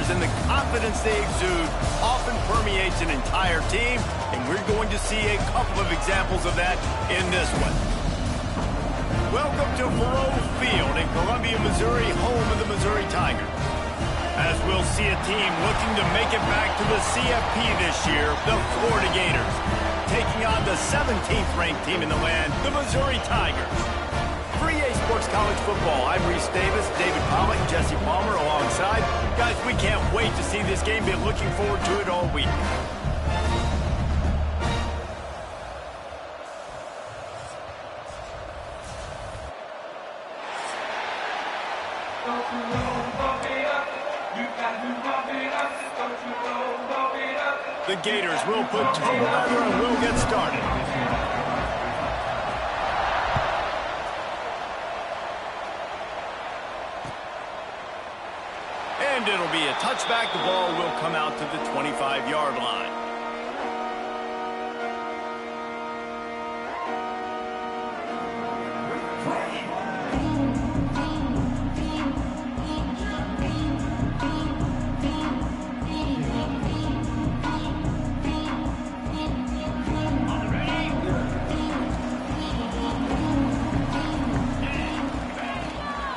players and the confidence they exude often permeates an entire team, and we're going to see a couple of examples of that in this one. Welcome to Faurot Field in Columbia, Missouri, home of the Missouri Tigers. As we'll see a team looking to make it back to the CFP this year, the Florida Gators, taking on the 17th ranked team in the land, the Missouri Tigers. For EA Sports College Football, I'm Reese Davis, David Pollack, Jesse Palmer alongside. Guys, we can't wait to see this game. Been looking forward to it all week. The Gators will put total leather and we'll get started. And it'll be a touchback. The ball will come out to the 25-yard line.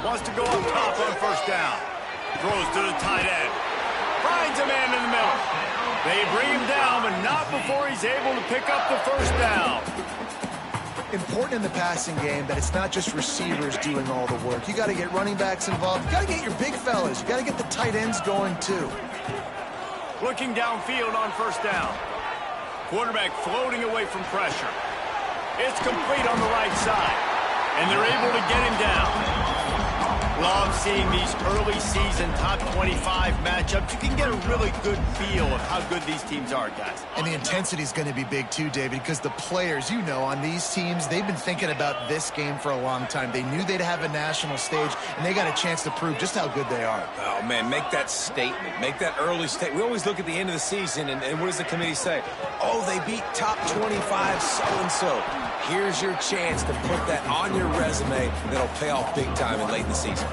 Wants to go up top on first down. Throws to the tight end. Finds a man in the middle. They bring him down, but not before he's able to pick up the first down. Important in the passing game that it's not just receivers doing all the work. You got to get running backs involved. You got to get your big fellas. You got to get the tight ends going too. Looking downfield on first down. Quarterback floating away from pressure. It's complete on the right side, and they're able to get him down. Love seeing these early season top 25 matchups. You can get a really good feel of how good these teams are, guys. And the intensity is going to be big too, David, because the players, you know, on these teams, they've been thinking about this game for a long time. They knew they'd have a national stage, and they got a chance to prove just how good they are. Oh, man, make that statement. Make that early statement. We always look at the end of the season, and what does the committee say? Oh, they beat top 25 so-and-so. Here's your chance to put that on your resume that'll pay off big time and late in the season.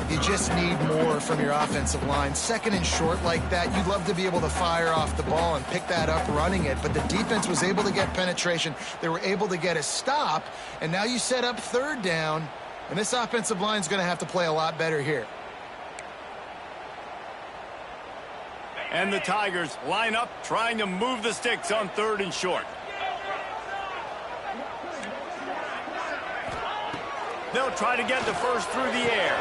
You just need more from your offensive line. Second and short like that, you'd love to be able to fire off the ball and pick that up running it, but the defense was able to get penetration. They were able to get a stop, and now you set up third down, and this offensive line is going to have to play a lot better here. And the Tigers line up trying to move the sticks on third and short. They'll try to get the first through the air.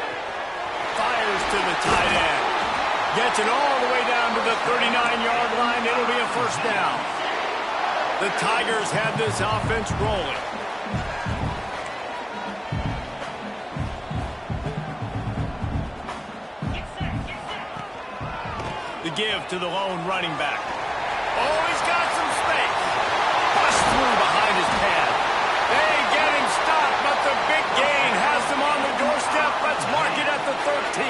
Fires to the tight end. Gets it all the way down to the 39-yard line. It'll be a first down. The Tigers have this offense rolling. The give to the lone running back. Oh, he's got some space. Pushed through behind his pad. They get him stopped, but the big gain has them on the doorstep. Let's mark it at the 13.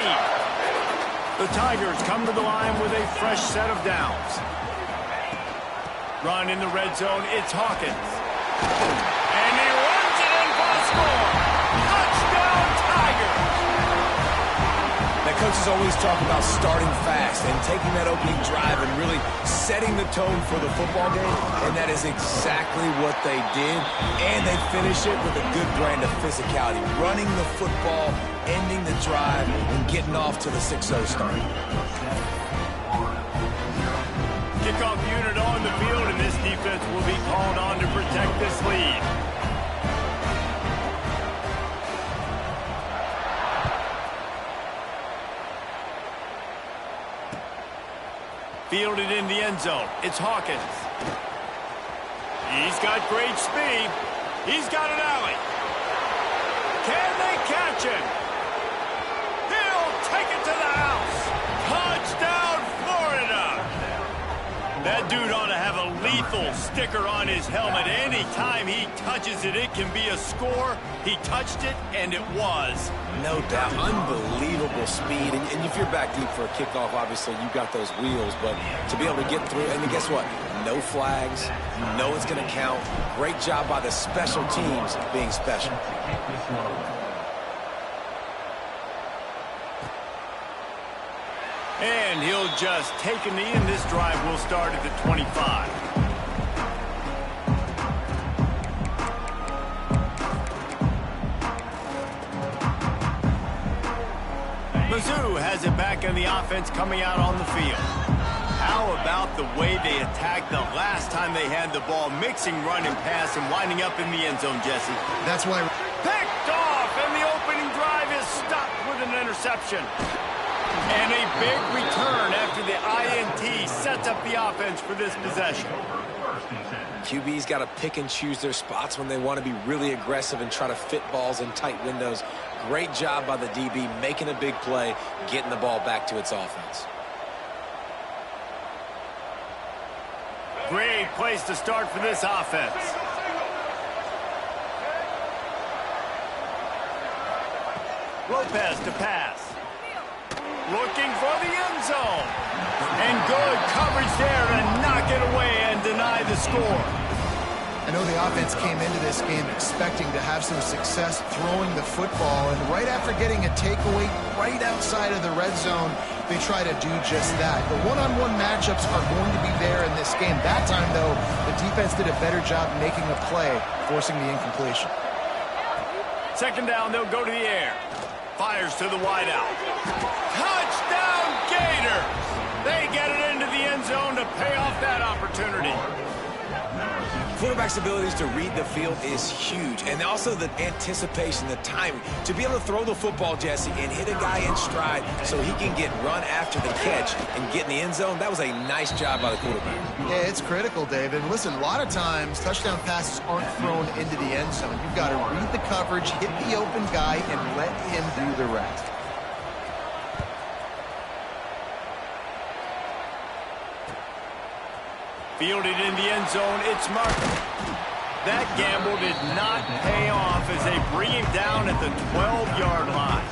The Tigers come to the line with a fresh set of downs. Run in the red zone, it's Hawkins. And he runs it in for a score. Touchdown, Tigers! Now, coaches always talk about starting fast and taking that opening drive and really setting the tone for the football game, and that is exactly what they did, and they finish it with a good brand of physicality, running the football, ending the drive, and getting off to the 6-0 start. Kickoff unit on the field, and this defense will be called on to protect this lead. Fielded in the end zone. It's Hawkins. He's got great speed. He's got an alley. Can they catch him? He'll take it to the house. Touchdown, Florida. That dude ought to have a lethal sticker on his helmet. Anytime he touches it, it can be a score. He touched it, and it was. No doubt. Unbelievable speed. And if you're back deep for a kickoff, obviously you got those wheels. But to be able to get through, and guess what? No flags. You know it's going to count. Great job by the special teams being special. And he'll just take a knee, and this drive will start at the 25. Mizzou has it back in the offense coming out on the field. How about the way they attacked the last time they had the ball, mixing run and pass and winding up in the end zone, Jesse? That's why... Picked off, and the opening drive is stopped with an interception. And a big return after the INT sets up the offense for this possession. QB's got to pick and choose their spots when they want to be really aggressive and try to fit balls in tight windows. Great job by the DB making a big play, getting the ball back to its offense. Great place to start for this offense. Lopez to pass. Looking for the end zone. And good coverage there to knock it away and deny the score. I know the offense came into this game expecting to have some success throwing the football, and right after getting a takeaway right outside of the red zone, they try to do just that. The one-on-one matchups are going to be there in this game. That time, though, the defense did a better job making a play, forcing the incompletion. Second down, they'll go to the air. Fires to the wideout. Touchdown, Gators! They get it into the end zone to pay off that opportunity. Quarterback's abilities to read the field is huge, and also the anticipation, the timing. To be able to throw the football, Jesse, and hit a guy in stride so he can get run after the catch and get in the end zone, that was a nice job by the quarterback. Yeah, it's critical, David. Listen, a lot of times, touchdown passes aren't thrown into the end zone. You've got to read the coverage, hit the open guy, and let him do the rest. Fielded in the end zone, it's Martin. That gamble did not pay off as they bring him down at the 12-yard line.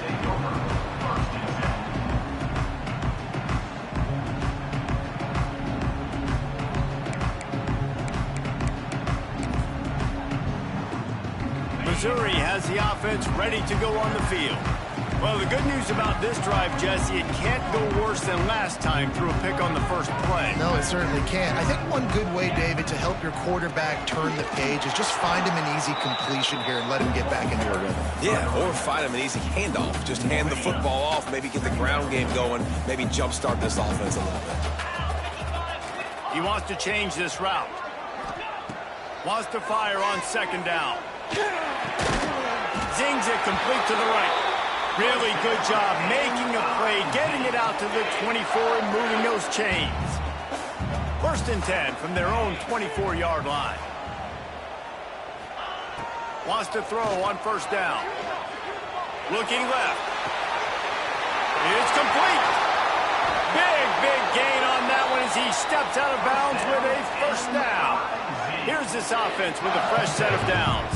Missouri has the offense ready to go on the field. Well, the good news about this drive, Jesse, it can't go worse than last time through a pick on the first play. No, it certainly can't. I think one good way, David, to help your quarterback turn the page is just find him an easy completion here and let him get back into a rhythm. Yeah, or find him an easy handoff. Just hand the football off, maybe get the ground game going, maybe jumpstart this offense a little bit. He wants to change this route. Wants to fire on second down. Zings it complete to the right. Really good job making a play, getting it out to the 24 and moving those chains. First and 10 from their own 24-yard line. Wants to throw on first down. Looking left. It's complete. Big gain on that one as he steps out of bounds with a first down. Here's this offense with a fresh set of downs.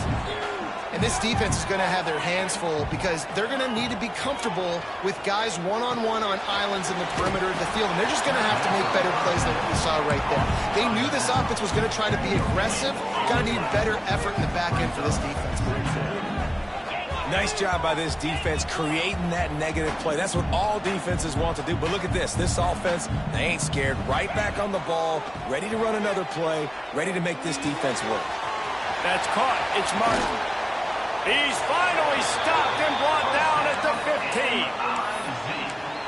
And this defense is going to have their hands full because they're going to need to be comfortable with guys one-on-one on islands in the perimeter of the field. And they're just going to have to make better plays than what we saw right there. They knew this offense was going to try to be aggressive. Going to need better effort in the back end for this defense moving forward. Nice job by this defense creating that negative play. That's what all defenses want to do. But look at this. This offense, they ain't scared. Right back on the ball, ready to run another play, ready to make this defense work. That's caught. It's Martin. He's finally stopped and brought down at the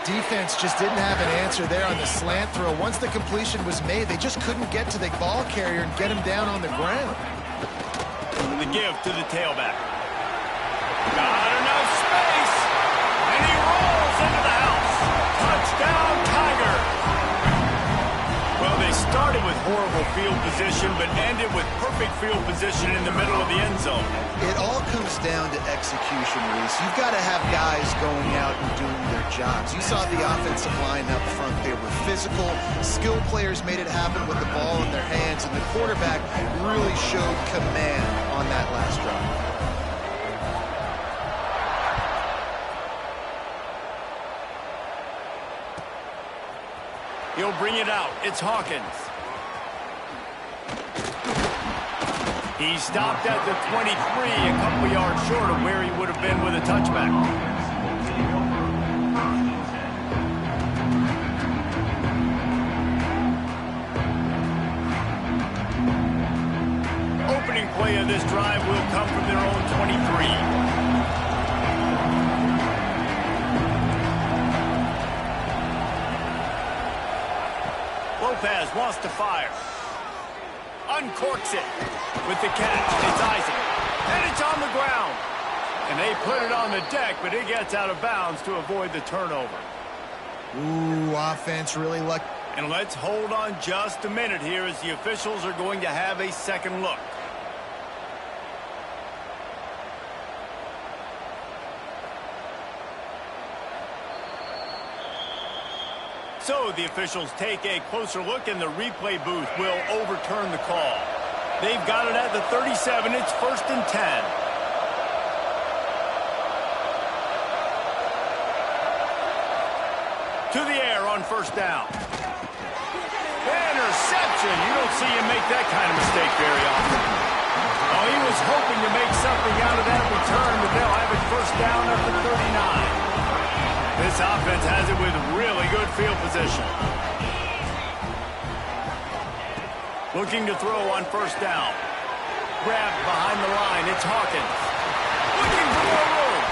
15. Defense just didn't have an answer there on the slant throw. Once the completion was made, they just couldn't get to the ball carrier and get him down on the ground. The give to the tailback. Got enough space, and he rolls into the house. Touchdown, Tiger. Well, they started with horrible field position, but ended with perfect field position in the middle of the end zone. It all comes down to execution, Reese. You've got to have guys going out and doing their jobs. You saw the offensive line up front. They were physical. Skilled players made it happen with the ball in their hands, and the quarterback really showed command on that last drive. He'll bring it out. It's Hawkins. He stopped at the 23, a couple yards short of where he would have been with a touchback. this drive will come from their own 23. Lopez wants to fire. Uncorks it with the catch. It's Isaac. And it's on the ground. And they put it on the deck, but it gets out of bounds to avoid the turnover. Ooh, offense really lucky. And let's hold on just a minute here as the officials are going to have a second look. So the officials take a closer look, and the replay booth will overturn the call. They've got it at the 37. It's 1st and 10. To the air on 1st down. Interception. You don't see him make that kind of mistake very often. Oh, he was hoping to make something out of that return, but they'll have it 1st down at the 39. This offense has it with really good field position. Looking to throw on 1st down. Grabbed behind the line. It's Hawkins. Looking for more room.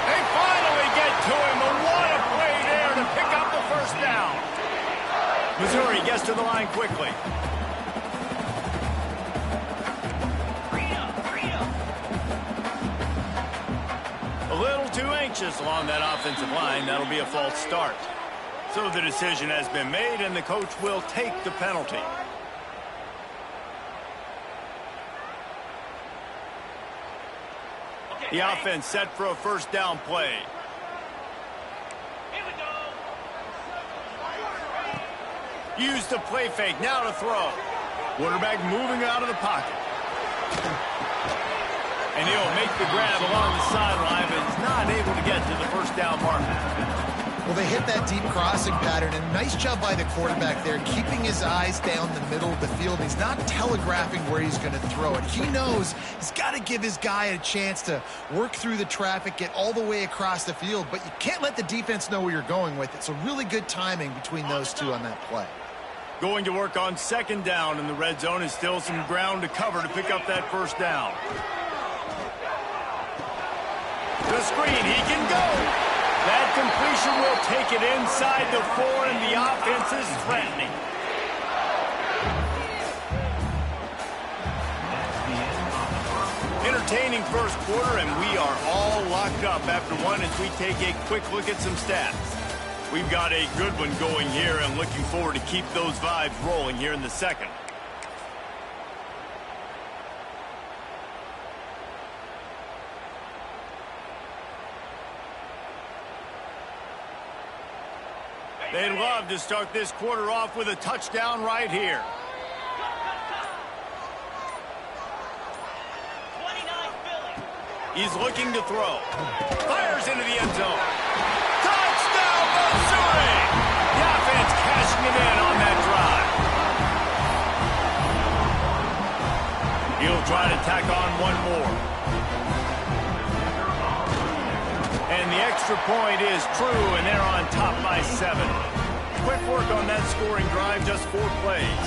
They finally get to him. And what a play there to pick up the 1st down. Missouri gets to the line quickly. A little too anxious along that offensive line. That'll be a false start. So the decision has been made, and the coach will take the penalty. The offense set for a 1st down play. Use the play fake, now to throw. Quarterback moving out of the pocket. And he'll make the grab along the sideline, but he's not able to get to the 1st down marker. Well, they hit that deep crossing pattern, and nice job by the quarterback there, keeping his eyes down the middle of the field. He's not telegraphing where he's going to throw it. He knows he's got to give his guy a chance to work through the traffic, get all the way across the field, but you can't let the defense know where you're going with it. So really good timing between those two on that play. Going to work on 2nd down, and the red zone is still some ground to cover to pick up that 1st down. The screen, he can go. That completion will take it inside the 4, and the offense is threatening. Entertaining 1st quarter, and we are all locked up after one as we take a quick look at some stats. We've got a good one going here, and looking forward to keep those vibes rolling here in the 2nd. They'd love to start this quarter off with a touchdown right here. He's looking to throw. Fires into the end zone. Touchdown, Missouri! The offense cashing it in on that drive. He'll try to tack on one more. And the extra point is true, and they're on top by 7. Quick work on that scoring drive, just 4 plays.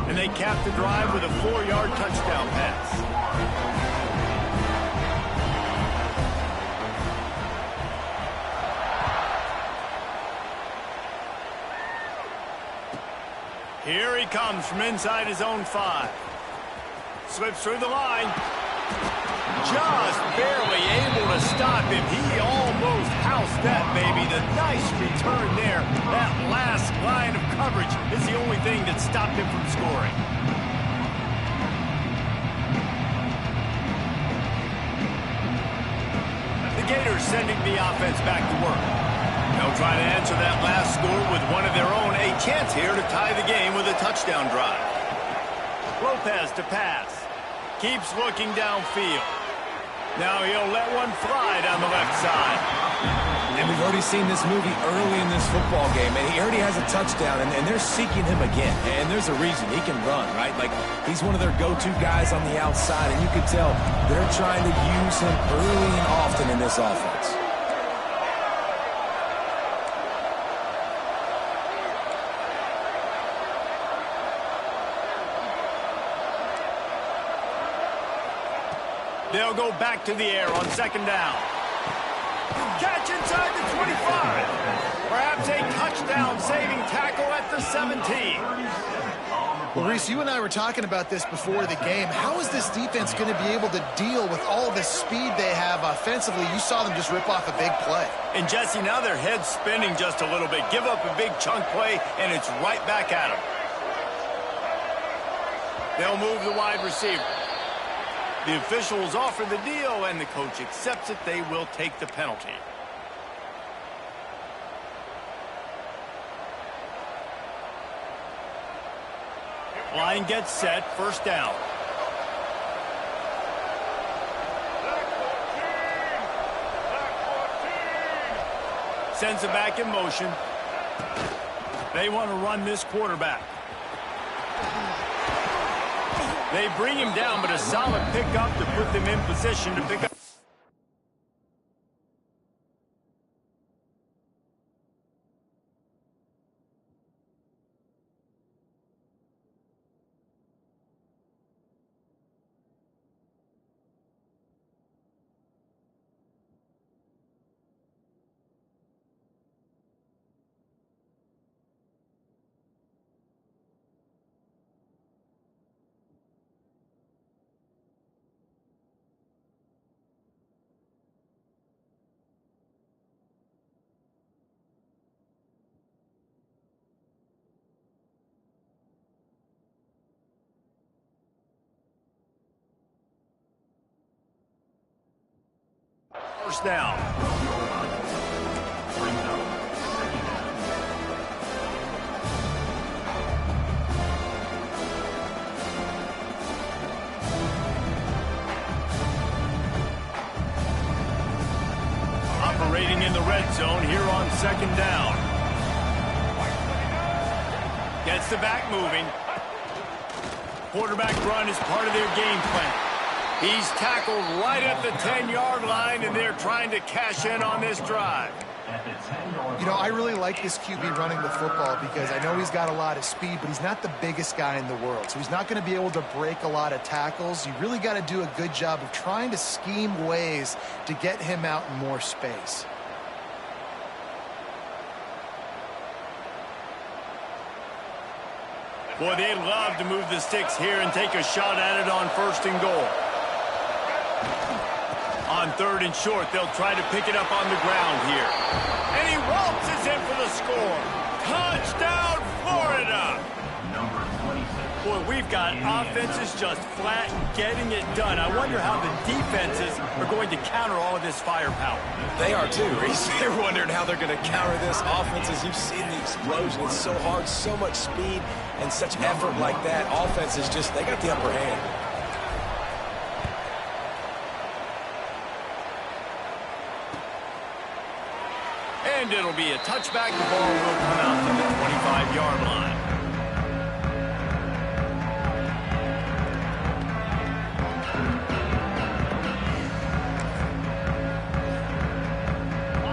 And they cap the drive with a 4-yard touchdown pass. Here he comes from inside his own 5. Slips through the line. Just barely able to stop him. He almost housed that baby. The nice return there. That last line of coverage is the only thing that stopped him from scoring. The Gators sending the offense back to work. They'll try to answer that last score with one of their own. A chance here to tie the game with a touchdown drive. Lopez to pass. Keeps looking downfield. Now he'll let one fly down the left side. And we've already seen this movie early in this football game, and he already has a touchdown, and they're seeking him again. And there's a reason. He can run, right? Like, he's one of their go-to guys on the outside, and you can tell they're trying to use him early and often in this offense. They'll go back to the air on second down. Catch inside the 25. Perhaps a touchdown-saving tackle at the 17. Well, Reese, you and I were talking about this before the game. How is this defense going to be able to deal with all the speed they have offensively? You saw them just rip off a big play. And, Jesse, now their head's spinning just a little bit. Give up a big chunk play, and it's right back at them. They'll move the wide receiver. The officials offer the deal, and the coach accepts it. They will take the penalty. Line gets set, first down. Sends it back in motion. They want to run this quarterback. They bring him down, but a solid pickup to put them in position to pick up. First down. Operating in the red zone here on second down. Gets the back moving. Quarterback run is part of their game plan. He's tackled right at the 10-yard line, and they're trying to cash in on this drive. You know, I really like this QB running the football because I know he's got a lot of speed, but he's not the biggest guy in the world. So he's not going to be able to break a lot of tackles. You really got to do a good job of trying to scheme ways to get him out in more space. Boy, they'd love to move the sticks here and take a shot at it on first and goal. On third and short, they'll try to pick it up on the ground here. And he waltzes in for the score. Touchdown, Florida! Boy, we've got offenses just flat getting it done. I wonder how the defenses are going to counter all of this firepower. They are too, Reese. They're wondering how they're going to counter this. Offenses, you've seen the explosion. It's so hard, so much speed, and such effort like that. Offenses just, they got the upper hand. And it'll be a touchback. The ball will come out to the 25-yard line.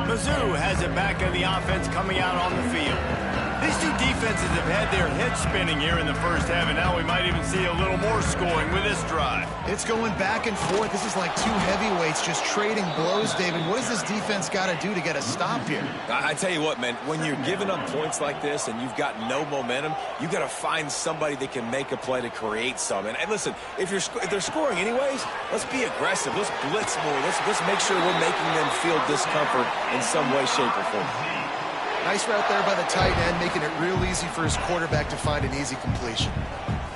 Mizzou has it back in the offense coming out on the field. These two defenses have had their heads spinning here in the first half, and now we might even see a little more scoring with this drive. It's going back and forth. This is like two heavyweights just trading blows, David. What does this defense got to do to get a stop here? I tell you what, man, when you're giving up points like this and you've got no momentum, you got to find somebody that can make a play to create some. And listen, if they're scoring anyways, let's be aggressive. Let's blitz more. Let's make sure we're making them feel discomfort in some way, shape, or form. Nice route there by the tight end, making it real easy for his quarterback to find an easy completion.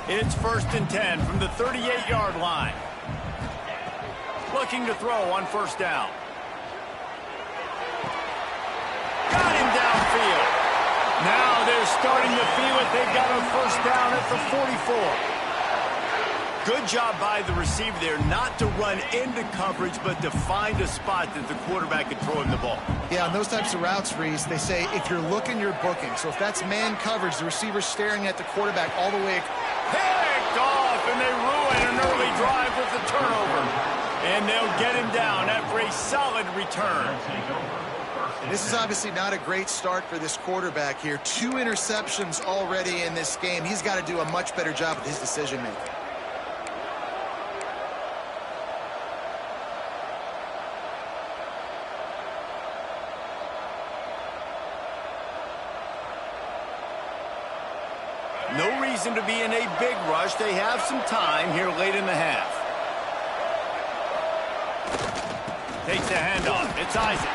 It's 1st and 10 from the 38-yard line. Looking to throw on first down. Got him downfield. Now they're starting to feel it. They've got a first down at the 44. Good job by the receiver there not to run into coverage, but to find a spot that the quarterback could throw him the ball. Yeah, on those types of routes, Reese, they say if you're looking, you're booking. So if that's man coverage, the receiver's staring at the quarterback all the way. Picked off, and they ruin an early drive with the turnover. And they'll get him down after a solid return. This is obviously not a great start for this quarterback here. 2 interceptions already in this game. He's got to do a much better job with his decision-making. No reason to be in a big rush. They have some time here late in the half. Takes the handoff. It's Isaac.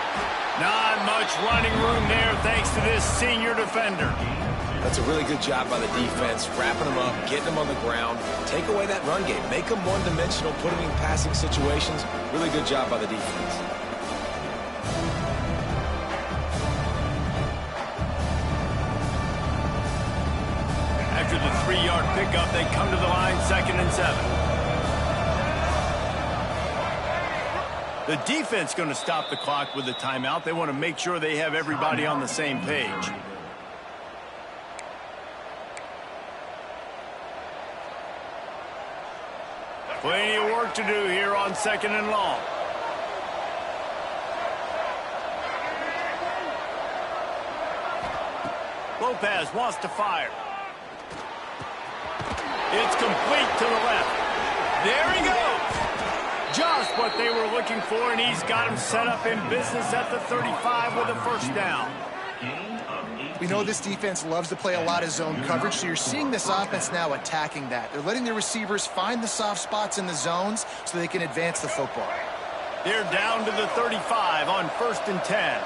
Not much running room there thanks to this senior defender. That's a really good job by the defense, wrapping them up, getting them on the ground. Take away that run game. Make them one-dimensional, put them in passing situations. Really good job by the defense. After the 3-yard pickup, they come to the line 2nd and 7. The defense going to stop the clock with a timeout. They want to make sure they have everybody on the same page. Plenty of work to do here on 2nd and long. Lopez wants to fire. It's complete to the left. There he goes. Just what they were looking for, and he's got him set up in business at the 35 with a first down. We know this defense loves to play a lot of zone coverage, so you're seeing this offense now attacking that. They're letting their receivers find the soft spots in the zones so they can advance the football. They're down to the 35 on 1st and 10.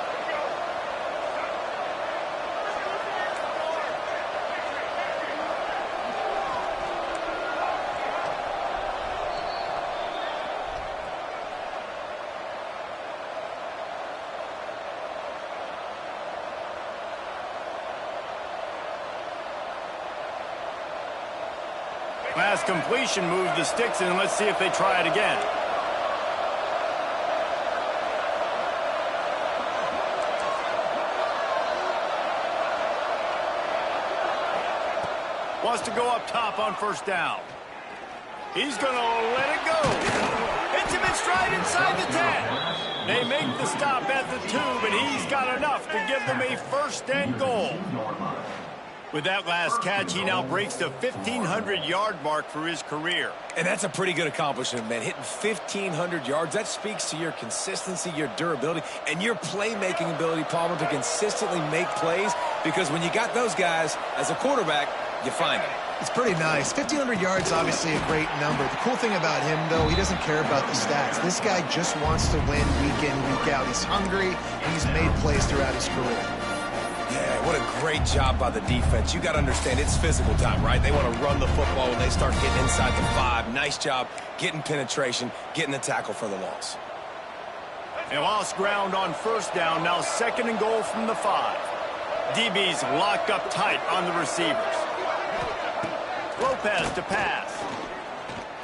Last completion moved the sticks in. Let's see if they try it again. Wants to go up top on 1st down. He's going to let it go. Hits him in stride inside the 10. They make the stop at the 2, but he's got enough to give them a 1st and goal. With that last catch, he now breaks the 1,500-yard mark for his career. And that's a pretty good accomplishment, man. Hitting 1,500 yards, that speaks to your consistency, your durability, and your playmaking ability, Palmer, to consistently make plays. Because when you got those guys, as a quarterback, you find them. It's pretty nice. 1,500 yards, obviously a great number. The cool thing about him, though, he doesn't care about the stats. This guy just wants to win week in, week out. He's hungry, and he's made plays throughout his career. Yeah, what a great job by the defense. You got to understand, it's physical time, right? They want to run the football when they start getting inside the 5. Nice job getting penetration, getting the tackle for the loss. They lost ground on 1st down, now 2nd and goal from the 5. DB's locked up tight on the receivers. Lopez to pass.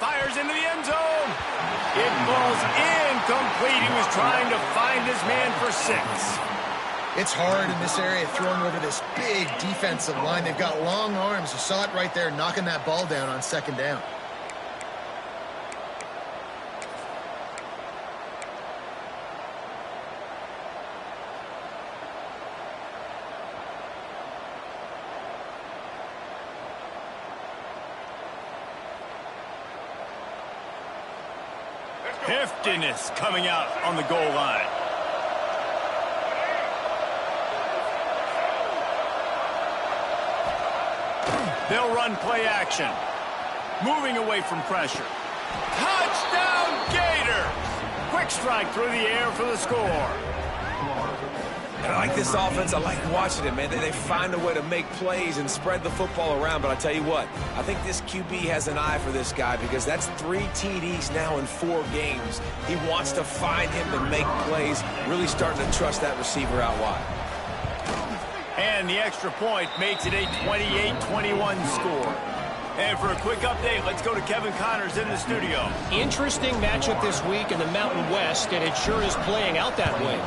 Fires into the end zone. It falls incomplete. He was trying to find his man for 6. It's hard in this area throwing over this big defensive line. They've got long arms. You saw it right there, knocking that ball down on 2nd down. Heftiness coming out on the goal line. They'll run play action. Moving away from pressure. Touchdown Gators! Quick strike through the air for the score. And I like this offense. I like watching it, man. They find a way to make plays and spread the football around. But I tell you what, I think this QB has an eye for this guy because that's 3 TDs now in 4 games. He wants to find him to make plays, really starting to trust that receiver out wide. And the extra point makes it a 28-21 score. And for a quick update, let's go to Kevin Connors in the studio. Interesting matchup this week in the Mountain West, and it sure is playing out that way.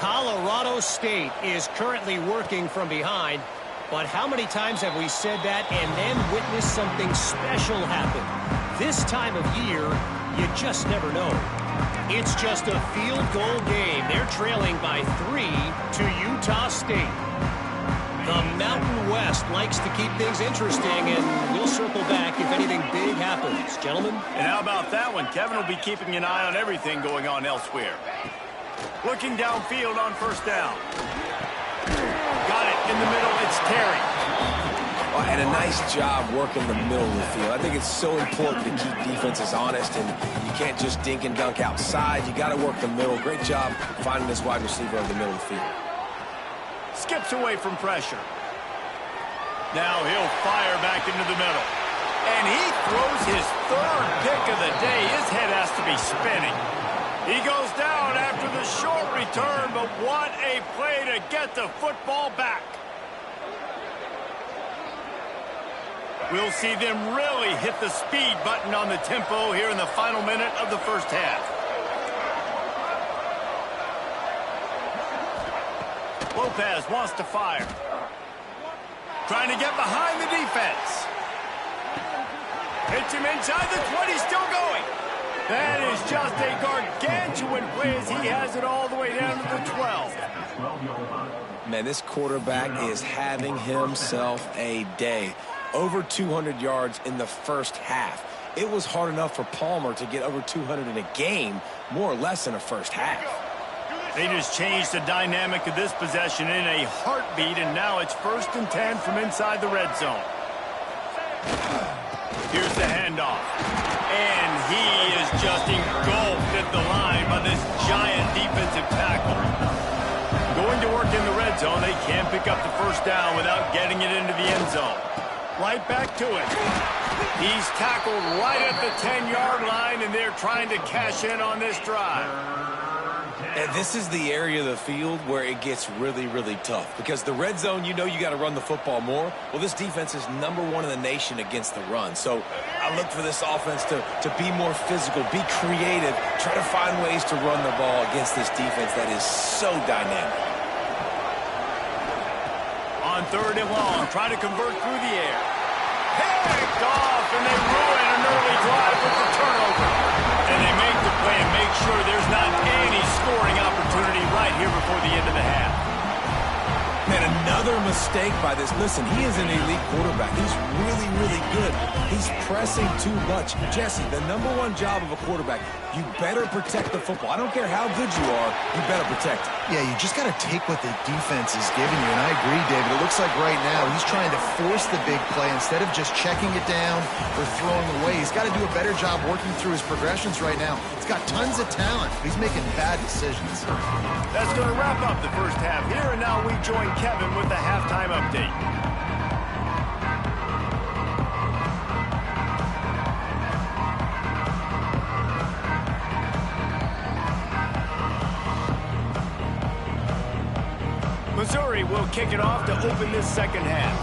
Colorado State is currently working from behind, but how many times have we said that and then witnessed something special happen? This time of year, you just never know. It's just a field goal game. They're trailing by 3 to Utah State. The Mountain West likes to keep things interesting, and we'll circle back if anything big happens. Gentlemen? And how about that one? Kevin will be keeping an eye on everything going on elsewhere. Looking downfield on 1st down. Got it in the middle. It's Terry. Well, And a nice job working the middle of the field. I think it's so important to keep defenses honest, and you can't just dink and dunk outside. You got to work the middle. Great job finding this wide receiver over the middle of the field. Skips away from pressure. Now he'll fire back into the middle. And he throws his third pick of the day. His head has to be spinning. He goes down after the short return, but what a play to get the football back. We'll see them really hit the speed button on the tempo here in the final minute of the first half. Lopez wants to fire. Trying to get behind the defense. Hits him inside the 20, still going. That is just a gargantuan play as he has it all the way down to the 12. Man, this quarterback is having himself a day. Over 200 yards in the first half. It was hard enough for Palmer to get over 200 in a game, more or less in a first half. They just changed the dynamic of this possession in a heartbeat, and now it's 1st and 10 from inside the red zone. Here's the handoff. And he is just engulfed at the line by this giant defensive tackle. Going to work in the red zone, they can't pick up the first down without getting it into the end zone. Right back to it. He's tackled right at the 10-yard line, and they're trying to cash in on this drive. And this is the area of the field where it gets really, really tough. Because the red zone, you know you got to run the football more. Well, this defense is #1 in the nation against the run. So I look for this offense to be more physical, be creative, try to find ways to run the ball against this defense that is so dynamic. On 3rd and long, trying to convert through the air. Picked off, and they ruin an early drive with the turnover. And they make the play and make sure there's not any scoring opportunity right here before the end of the half. Man, another mistake by this. Listen, he is an elite quarterback. He's really, really good. He's pressing too much. Jesse, the #1 job of a quarterback, you better protect the football. I don't care how good you are, you better protect it. Yeah, you just got to take what the defense is giving you, and I agree, David. It looks like right now he's trying to force the big play instead of just checking it down or throwing away. He's got to do a better job working through his progressions right now. He's got tons of talent, but he's making bad decisions. That's going to wrap up the first half here, and now we join Kevin with the halftime update. Missouri will kick it off to open this second half.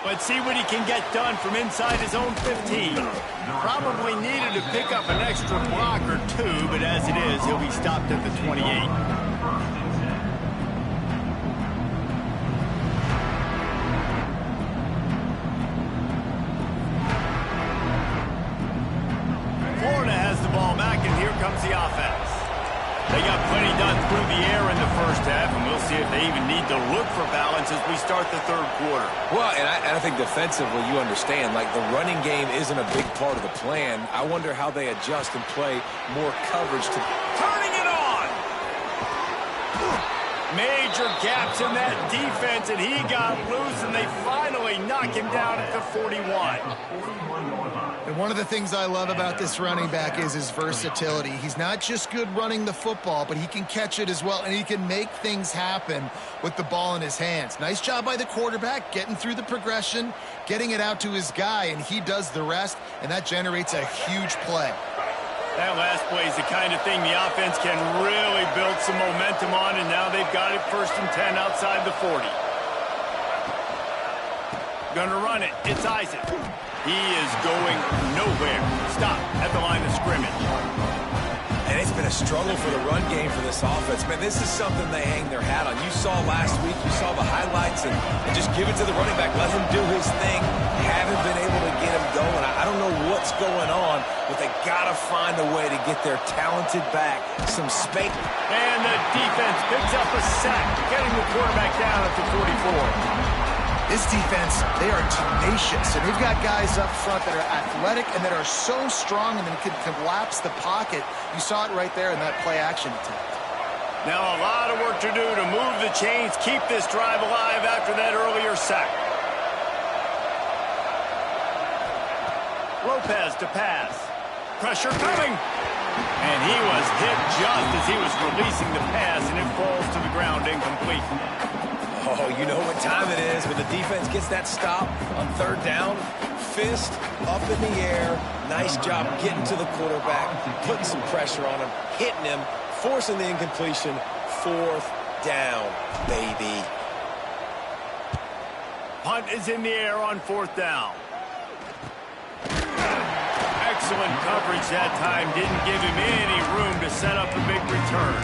Let's see what he can get done from inside his own 15. Probably needed to pick up an extra block or two, but as it is, he'll be stopped at the 28. Florida has the ball back, and here comes the offense. They got plenty done through the air in the first half, and we'll see if they even need to look for balance as we start the third quarter. Well, and I think defensively, you understand, like the running game isn't a big part of the plan. I wonder how they adjust and play more coverage to... Turning it on! Major gaps in that defense, and he got loose, and they finally knock him down at the 41. And one of the things I love about this running back is his versatility. He's not just good running the football, but he can catch it as well, and he can make things happen with the ball in his hands. Nice job by the quarterback, getting through the progression, getting it out to his guy, and he does the rest, and that generates a huge play. That last play is the kind of thing the offense can really build some momentum on, and now they've got it 1st and 10 outside the 40. Gonna run it. It's Isaac. He is going nowhere. Stop at the line of scrimmage. And it's been a struggle for the run game for this offense. Man, this is something they hang their hat on. You saw last week, you saw the highlights, and just give it to the running back. Let him do his thing. Haven't been able to get him going. I don't know what's going on, but they got to find a way to get their talented back some space. And the defense picks up a sack, getting the quarterback down at the 44. This defense, they are tenacious, and they've got guys up front that are athletic and that are so strong and then can collapse the pocket. You saw it right there in that play-action attempt. Now a lot of work to do to move the chains, keep this drive alive after that earlier sack. Lopez to pass. Pressure coming. And he was hit just as he was releasing the pass, and it falls to the ground incomplete. Oh, you know what time it is when the defense gets that stop on third down. Fist up in the air. Nice job getting to the quarterback, putting some pressure on him, hitting him, forcing the incompletion. Fourth down, baby. Punt is in the air on fourth down. Excellent coverage that time. Didn't give him any room to set up a big return.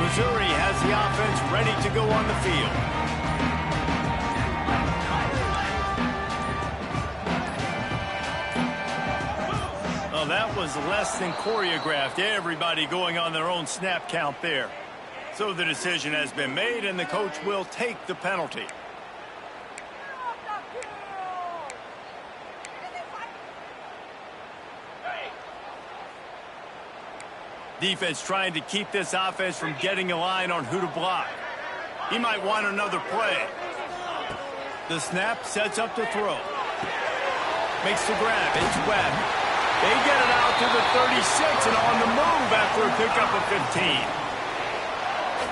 Missouri has the offense ready to go on the field. Well, that was less than choreographed. Everybody going on their own snap count there. So the decision has been made, and the coach will take the penalty. Defense trying to keep this offense from getting a line on who to block. He might want another play. The snap sets up to throw. Makes the grab. It's Webb. They get it out to the 36 and on the move after a pickup of 15.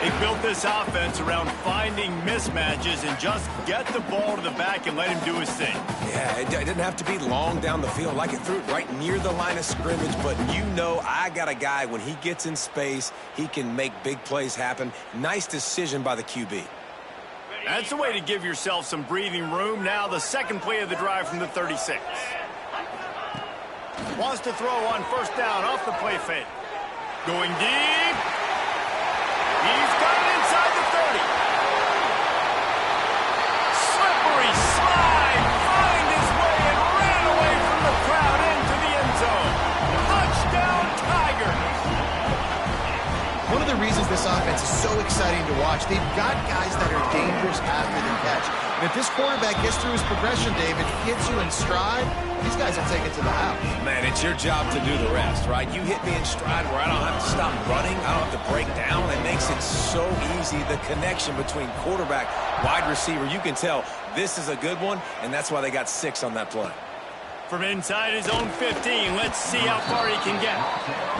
They built this offense around finding mismatches and just get the ball to the back and let him do his thing. Yeah, it didn't have to be long down the field. Like it threw it right near the line of scrimmage, but you know I got a guy, when he gets in space, he can make big plays happen. Nice decision by the QB. That's the way to give yourself some breathing room. Now the second play of the drive from the 36. Wants to throw on first down off the play fake. Going deep. He's got it inside the 30. Slippery slide. Find his way and ran away from the crowd into the end zone. Touchdown, Tigers. One of the reasons this offense is so exciting to watch, they've got guys that are dangerous after the catch. And if this quarterback gets through his progression, David, gets you in stride, these guys will take it to the house. Man, it's your job to do the rest, right? You hit me in stride where I don't have to stop running. I don't have to break down. It makes it so easy. The connection between quarterback, wide receiver, you can tell this is a good one, and that's why they got 6 on that play. From inside his own 15, let's see how far he can get.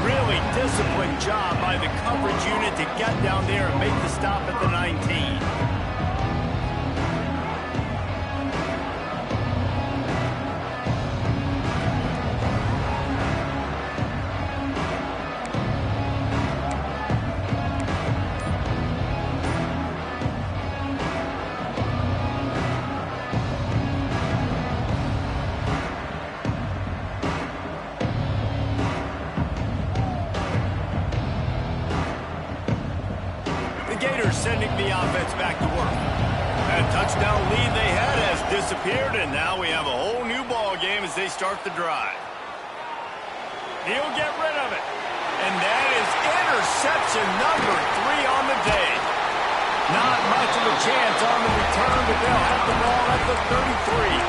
Really disciplined job by the coverage unit to get down there and make the stop at the 19. Sending the offense back to work. That touchdown lead they had has disappeared, and now we have a whole new ball game as they start the drive. He'll get rid of it. And that is interception number 3 on the day. Not much of a chance on the return, but they'll have the ball at the 33.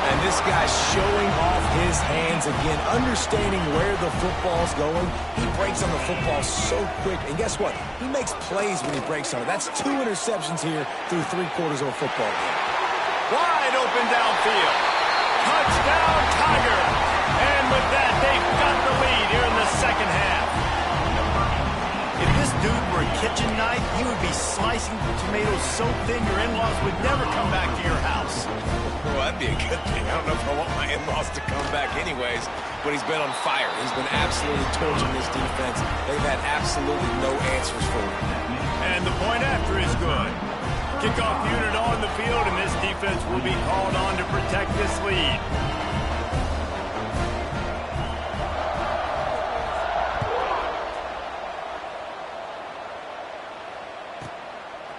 And this guy's showing off his hands again, understanding where the football's going. He breaks on the football so quick. And guess what? He makes plays when he breaks on it. That's 2 interceptions here through 3/4 of a football game. Wide open downfield. Touchdown, Tiger. And with that, they've got the lead here in the second half. If this dude were a kitchen knife, he would be slicing tomatoes so thin your in-laws would never come back to your house. Well, that'd be a good thing. I don't know if I want my in-laws to come back anyways, but he's been on fire. He's been absolutely torching this defense. They've had absolutely no answers for him. And the point after is good. Kickoff unit on the field, and this defense will be called on to protect this lead.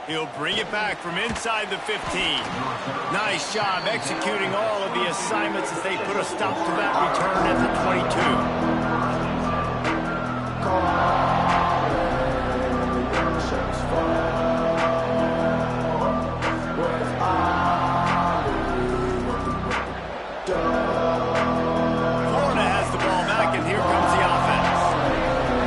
He'll bring it back from inside the 15. Nice job executing all of the assignments as they put a stop to that return at the 22. Florida has the ball back, and here comes the offense.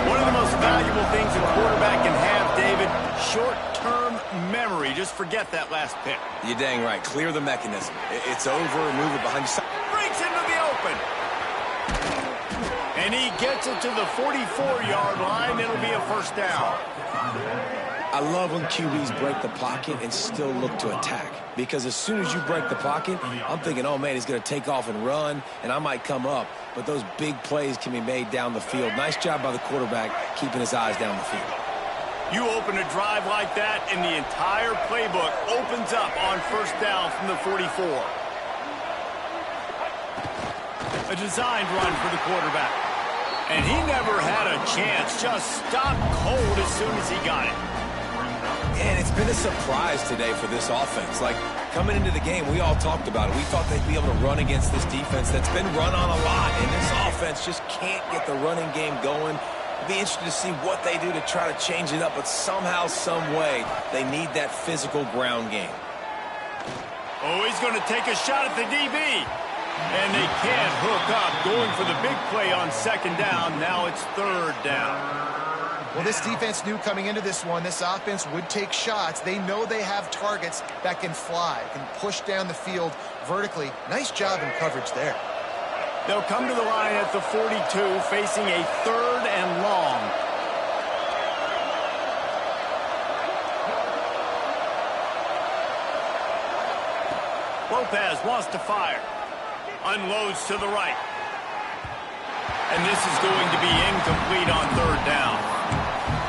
One of the most valuable things a quarterback can have, David, short-term memory. Just forget that last pick. You're dang right. Clear the mechanism. It's over. Move it behind you. Breaks into the open. And he gets it to the 44-yard line. It'll be a first down. I love when QBs break the pocket and still look to attack. Because as soon as you break the pocket, I'm thinking, oh, man, he's going to take off and run, and I might come up. But those big plays can be made down the field. Nice job by the quarterback keeping his eyes down the field. You open a drive like that, and the entire playbook opens up on first down from the 44. A designed run for the quarterback. And he never had a chance. Just stopped cold as soon as he got it. And it's been a surprise today for this offense. Like, coming into the game, we all talked about it. We thought they'd be able to run against this defense that's been run on a lot. And this offense just can't get the running game going. It'll be interesting to see what they do to try to change it up. But somehow, some way, they need that physical ground game. Oh, he's going to take a shot at the DB. And they can't hook up, going for the big play on second down. Now it's third down. Well, this defense knew coming into this one, this offense would take shots. They know they have targets that can fly, can push down the field vertically. Nice job in coverage there. They'll come to the line at the 42, facing a third and long. Lopez wants to fire. Unloads to the right. And this is going to be incomplete on third down.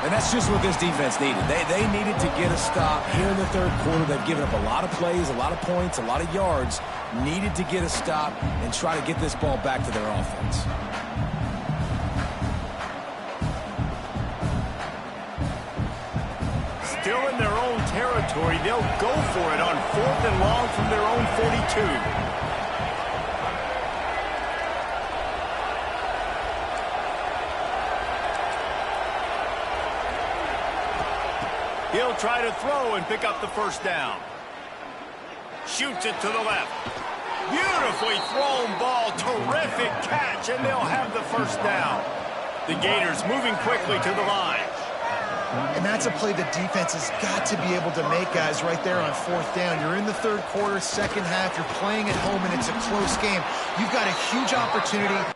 And that's just what this defense needed. They needed to get a stop here in the third quarter. They've given up a lot of plays, a lot of points, a lot of yards. Needed to get a stop and try to get this ball back to their offense. Still in their own territory. They'll go for it on fourth and long from their own 42. He'll try to throw and pick up the first down. Shoots it to the left. Beautifully thrown ball. Terrific catch, and they'll have the first down. The Gators moving quickly to the line. And that's a play the defense has got to be able to make, guys, right there on fourth down. You're in the third quarter, second half. You're playing at home, and it's a close game. You've got a huge opportunity.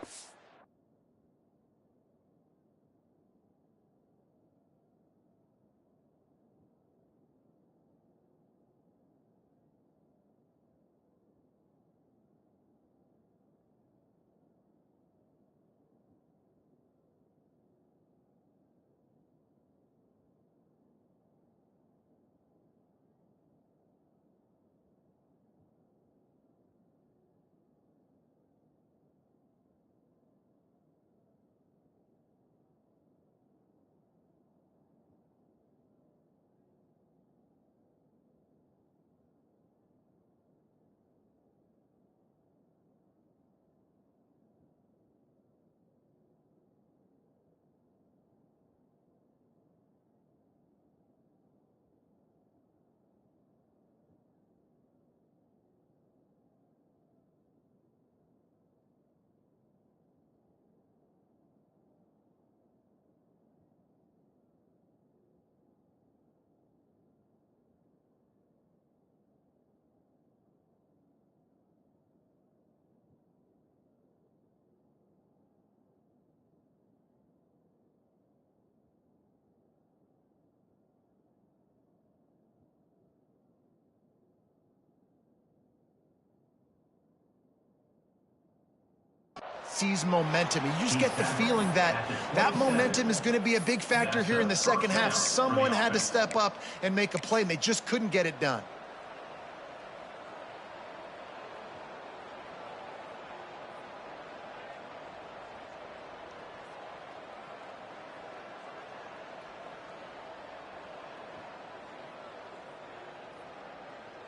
Sees momentum. You just get the feeling that that momentum is going to be a big factor here in the second half. Someone had to step up and make a play, and they just couldn't get it done.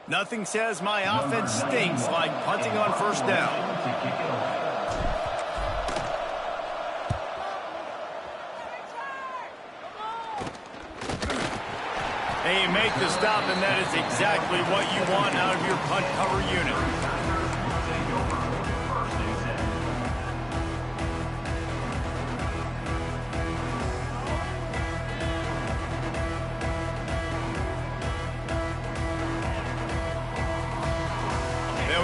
Nothing says my offense stinks like punting on first down. Hey, make the stop, and that is exactly what you want out of your punt cover unit.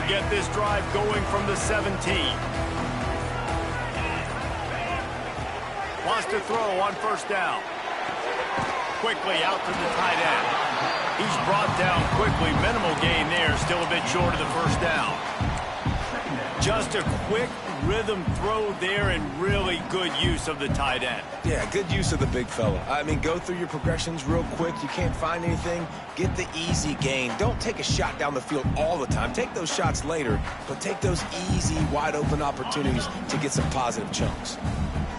Get this drive going from the 17. Wants to throw on first down. Quickly out to the tight end. He's brought down quickly. Minimal gain there. Still a bit short of the first down. Just a quick rhythm throw there and really good use of the tight end. Yeah, good use of the big fella. I mean, go through your progressions real quick. You can't find anything. Get the easy gain. Don't take a shot down the field all the time. Take those shots later, but take those easy, wide-open opportunities to get some positive chunks.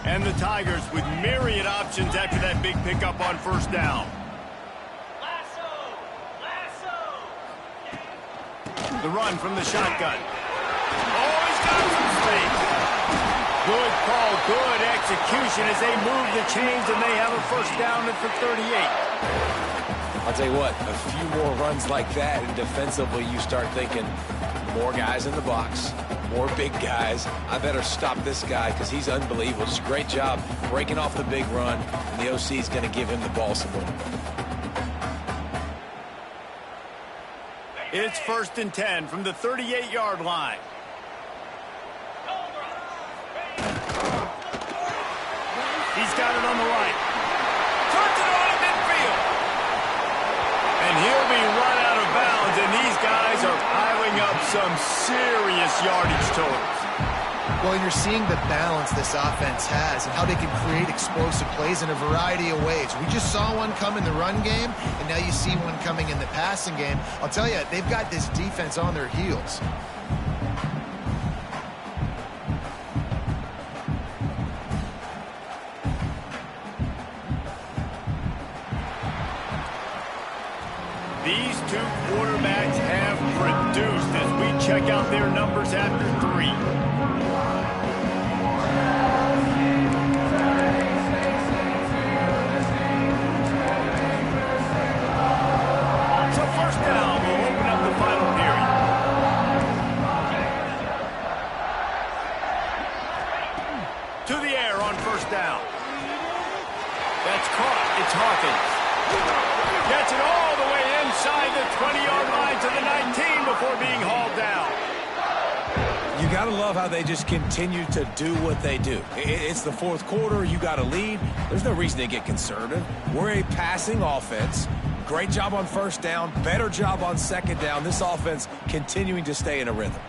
And the Tigers with myriad options after that big pickup on first down. The run from the shotgun. Oh, he's got some space. Good call, good execution as they move the chains, and they have a first down at the 38. I'll tell you what, a few more runs like that, and defensively you start thinking, more guys in the box, more big guys. I better stop this guy because he's unbelievable. Just a great job breaking off the big run, and the OC is going to give him the ball some more. It's 1st and 10 from the 38-yard line. He's got it on the right. Turns it on at midfield. And he'll be run out of bounds, and these guys are piling up some serious yardage totals. Well, you're seeing the balance this offense has and how they can create explosive plays in a variety of ways. We just saw one come in the run game, and now you see one coming in the passing game. I'll tell you, they've got this defense on their heels. These two quarterbacks have produced as we check out their numbers after 3. So first down will open up the final period. To the air on first down. That's caught. It's Hawkins. Gets it all the way inside the 20-yard line to the 19 before being hauled down. You got to love how they just continue to do what they do. It's the 4th quarter. You got a lead. There's no reason to get conservative. We're a passing offense. Great job on first down. Better job on second down. This offense continuing to stay in a rhythm.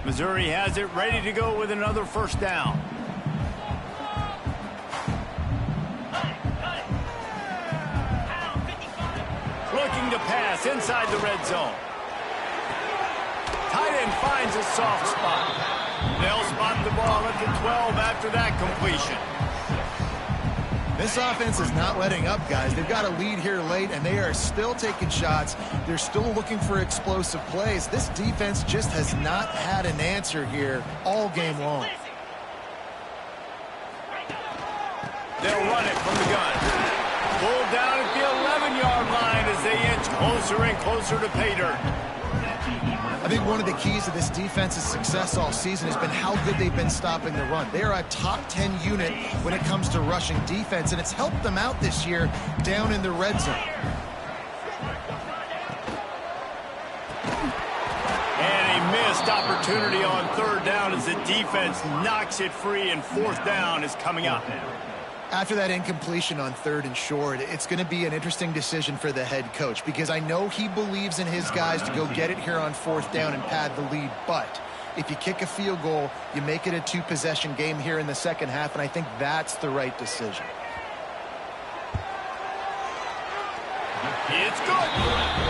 Missouri has it ready to go with another first down. Looking to pass inside the red zone. Tight end finds a soft spot. They'll spot the ball at the 12 after that completion. This offense is not letting up, guys. They've got a lead here late, and they are still taking shots. They're still looking for explosive plays. This defense just has not had an answer here all game long. They'll run it from the gun. Pulled down at the 11-yard line as they inch closer and closer to pay dirt. I think one of the keys to this defense's success all season has been how good they've been stopping the run. They are a top 10 unit when it comes to rushing defense, and it's helped them out this year down in the red zone. And a missed opportunity on 3rd down as the defense knocks it free, and 4th down is coming up. After that incompletion on 3rd and short, it's going to be an interesting decision for the head coach because I know he believes in his guys to go get it here on 4th down and pad the lead. But if you kick a field goal, you make it a 2-possession game here in the second half, and I think that's the right decision. It's good.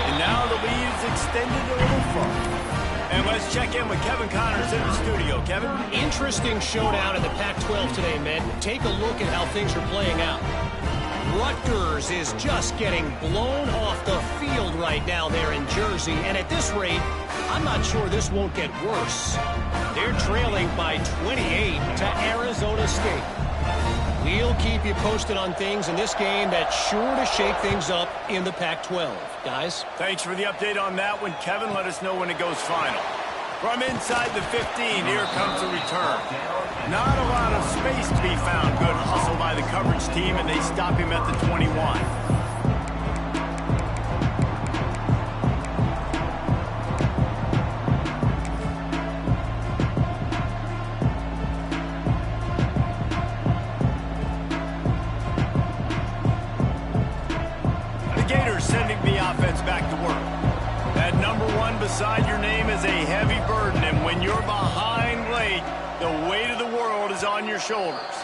And now the lead is extended a little further. And let's check in with Kevin Connors in the studio. Kevin? Interesting showdown in the Pac-12 today, men. Take a look at how things are playing out. Rutgers is just getting blown off the field right now there in Jersey. And at this rate, I'm not sure this won't get worse. They're trailing by 28 to Arizona State. We'll keep you posted on things in this game that's sure to shake things up in the Pac-12. Guys? Thanks for the update on that one, Kevin. Let us know when it goes final. From inside the 15, here comes the return. Not a lot of space to be found. Good hustle by the coverage team, and they stop him at the 21. The Gators sending the offense back to work. That number 1 beside your name is a heavy burden, and when you're behind late, the weight of the world is on your shoulders.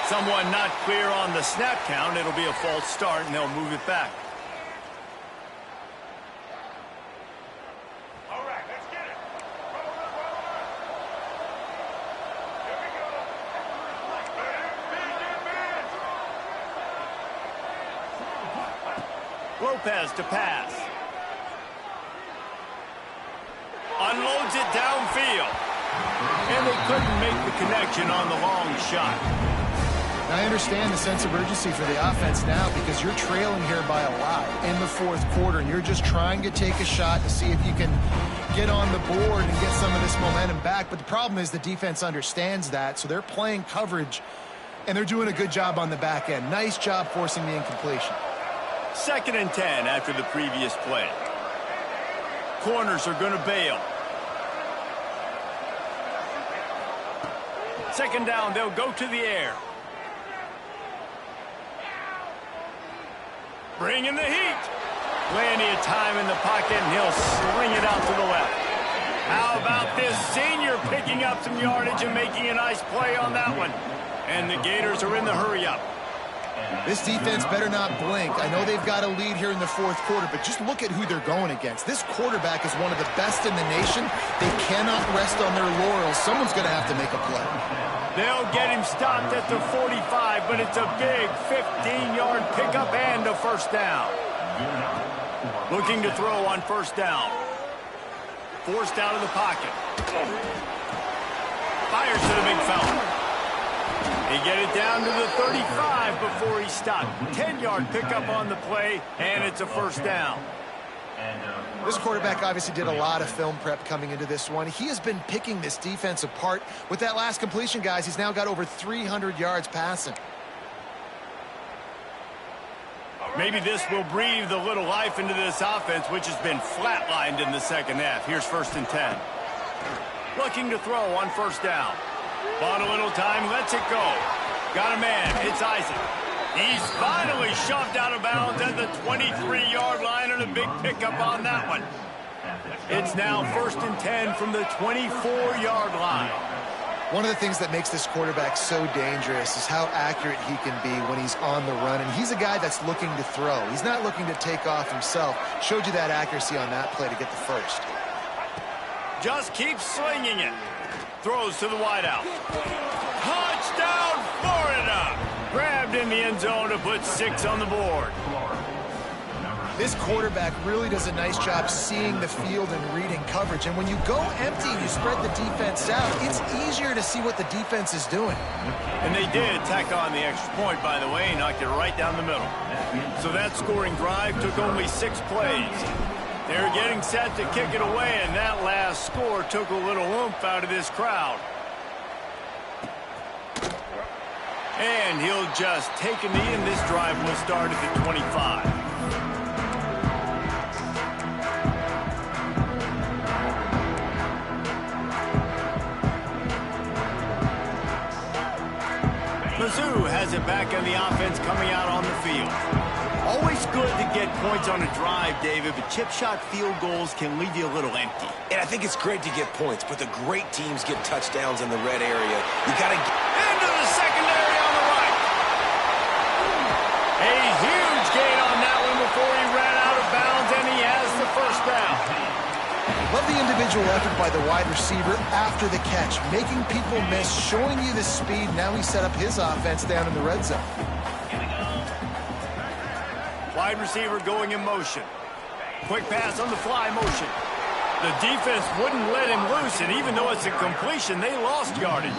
Someone not clear on the snap count. It'll be a false start, and they'll move it back. All right, let's get it. Here we go. Lopez to pass. Unloads it downfield. And they couldn't make the connection on the long shot. I understand the sense of urgency for the offense now because you're trailing here by a lot in the fourth quarter, and you're just trying to take a shot to see if you can get on the board and get some of this momentum back. But the problem is the defense understands that, so they're playing coverage, and they're doing a good job on the back end. Nice job forcing the incompletion. 2nd and 10 after the previous play. Corners are going to bail. 2nd down, they'll go to the air. Bringing the heat. Plenty of time in the pocket, and he'll sling it out to the left. How about this senior picking up some yardage and making a nice play on that one? And the Gators are in the hurry-up. This defense better not blink. I know they've got a lead here in the fourth quarter, but just look at who they're going against. This quarterback is one of the best in the nation. They cannot rest on their laurels. Someone's going to have to make a play. They'll get him stopped at the 45, but it's a big 15-yard pickup and a first down. Looking to throw on first down. Forced out of the pocket. Fires to the big fella. They get it down to the 35 before he stopped. 10-yard pickup on the play, and it's a first down. This quarterback obviously did a lot of film prep coming into this one. He has been picking this defense apart. With that last completion, guys, he's now got over 300 yards passing. Maybe this will breathe a little life into this offense, which has been flatlined in the second half. Here's 1st and 10. Looking to throw on first down. Bought a little time, lets it go. Got a man, it's Isaac. He's finally shoved out of bounds at the 23-yard line, and a big pickup on that one. It's now 1st and 10 from the 24-yard line. One of the things that makes this quarterback so dangerous is how accurate he can be when he's on the run, and he's a guy that's looking to throw. He's not looking to take off himself. Showed you that accuracy on that play to get the first. Just keeps slinging it. Throws to the wideout. Touchdown, Florida! Grabbed in the end zone to put 6 on the board. This quarterback really does a nice job seeing the field and reading coverage. And when you go empty and you spread the defense out, it's easier to see what the defense is doing. And they did tack on the extra point, by the way, knocked it right down the middle. So that scoring drive took only 6 plays. They're getting set to kick it away, and that last score took a little oomph out of this crowd. And he'll just take a knee, and this drive will start at the 25. Mizzou has it back on the offense coming out on the field. Always good to get points on a drive, David, but chip shot field goals can leave you a little empty. And I think it's great to get points, but the great teams get touchdowns in the red area. You got to get into the secondary on the right. A huge gain on that one before he ran out of bounds, and he has the first down. Love the individual effort by the wide receiver after the catch, making people miss, showing you the speed. Now he set up his offense down in the red zone. Wide receiver going in motion. Quick pass on the fly motion. The defense wouldn't let him loose, and even though it's a completion, they lost yardage.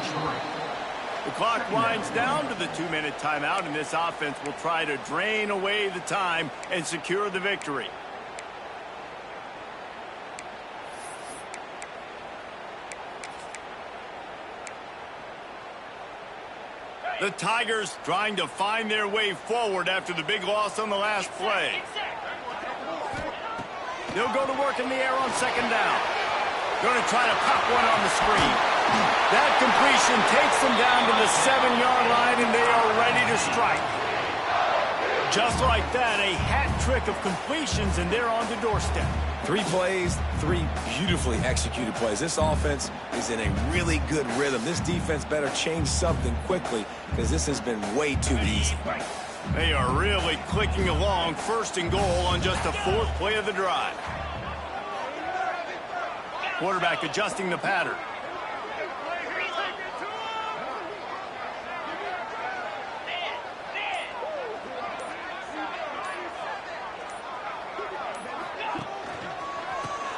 The clock winds down to the 2-minute timeout, and this offense will try to drain away the time and secure the victory. The Tigers trying to find their way forward after the big loss on the last play. They'll go to work in the air on second down. Going to try to pop one on the screen. That completion takes them down to the 7-yard line, and they are ready to strike. Just like that, a hat trick of completions, and they're on the doorstep. 3 plays, 3 beautifully executed plays. This offense is in a really good rhythm. This defense better change something quickly because this has been way too easy. They are really clicking along, 1st and goal on just the 4th play of the drive. Quarterback adjusting the pattern.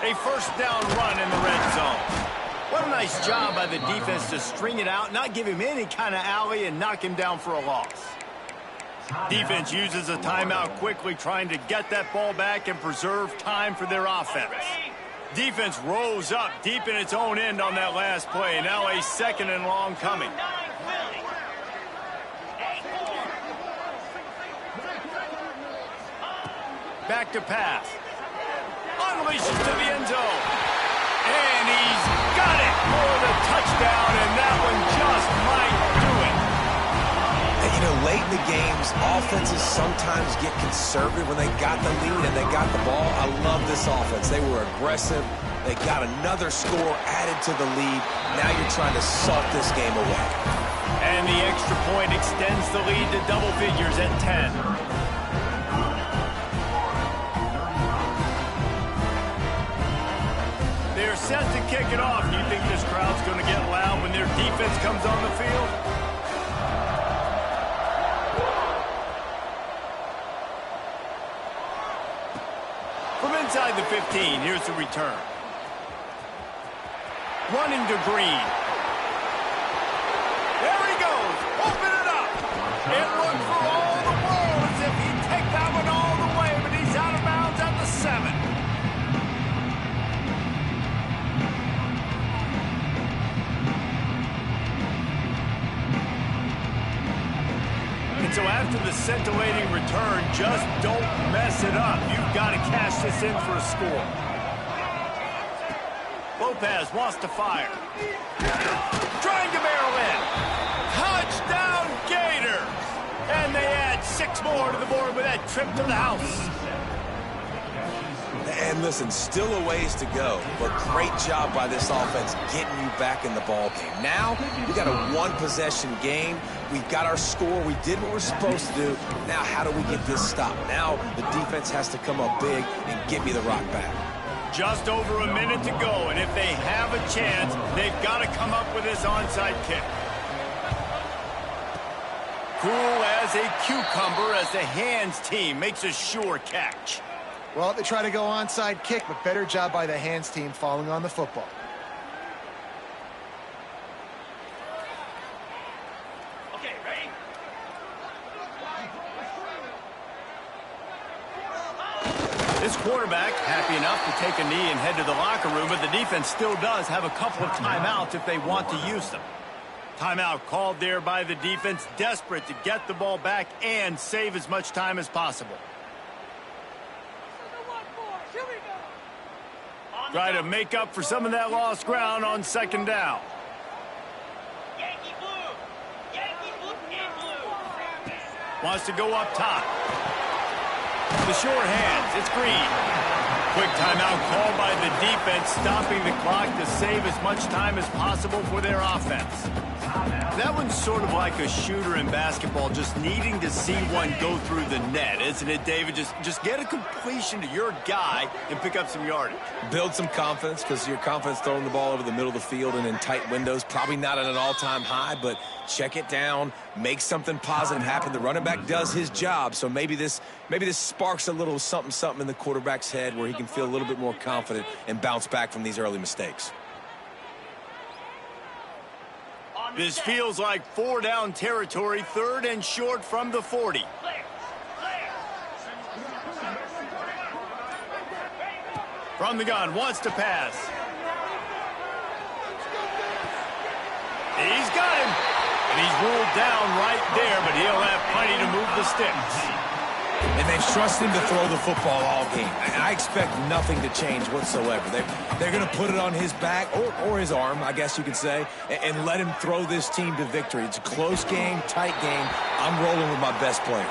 A 1st down run in the red zone. What a nice job by the defense to string it out, not give him any kind of alley, and knock him down for a loss. Defense uses a timeout quickly, trying to get that ball back and preserve time for their offense. Defense rose up deep in its own end on that last play. Now a 2nd and long coming. Back to pass. Unleashes to the end zone. And he's got it for the touchdown, and that one just might do it. And, you know, late in the games, offenses sometimes get conservative when they got the lead and they got the ball. I love this offense. They were aggressive. They got another score added to the lead. Now you're trying to salt this game away. And the extra point extends the lead to double figures at 10. They're set to kick it off. Do you think this crowd's going to get loud when their defense comes on the field? From inside the 15, here's the return. Running to Green. There he goes. Open it up. It looked for all the world as if he'd take that one all the way, but he's out of bounds at the 7. And so after the scintillating return, just don't mess it up. You've got to cash this in for a score. Lopez wants to fire. Trying to barrel in. Touchdown Gators! And they add 6 more to the board with that trip to the house. And listen, still a ways to go, but great job by this offense getting you back in the ball game. Now, we got a 1-possession game. We've got our score. We did what we're supposed to do. Now, how do we get this stopped? Now, the defense has to come up big and get me the rock back. Just over a minute to go, and if they have a chance, they've got to come up with this onside kick. Cool as a cucumber as the hands team makes a sure catch. Well, they try to go onside kick, but better job by the hands team falling on the football. Okay, ready? This quarterback happy enough to take a knee and head to the locker room, but the defense still does have a couple of timeouts if they want to use them. Timeout called there by the defense, desperate to get the ball back and save as much time as possible. Try to make up for some of that lost ground on second down. Yankee blue. Yankee blue and blue. Wants to go up top. The short hands, it's Green. Quick timeout called by the defense, stopping the clock to save as much time as possible for their offense. That one's sort of like a shooter in basketball, just needing to see one go through the net, isn't it, David? Just get a completion to your guy and pick up some yardage. Build some confidence, because your confidence throwing the ball over the middle of the field and in tight windows, probably not at an all-time high, but check it down, make something positive happen. The running back does his job, so maybe this sparks a little something in the quarterback's head where he can feel a little bit more confident and bounce back from these early mistakes. This feels like 4-down territory, 3rd and short from the 40. From the gun, wants to pass. He's got him. And he's ruled down right there, but he'll have plenty to move the sticks. And they've trusted him to throw the football all game. And I expect nothing to change whatsoever. They're going to put it on his back, or his arm, I guess you could say, and let him throw this team to victory. It's a close game, tight game. I'm rolling with my best player.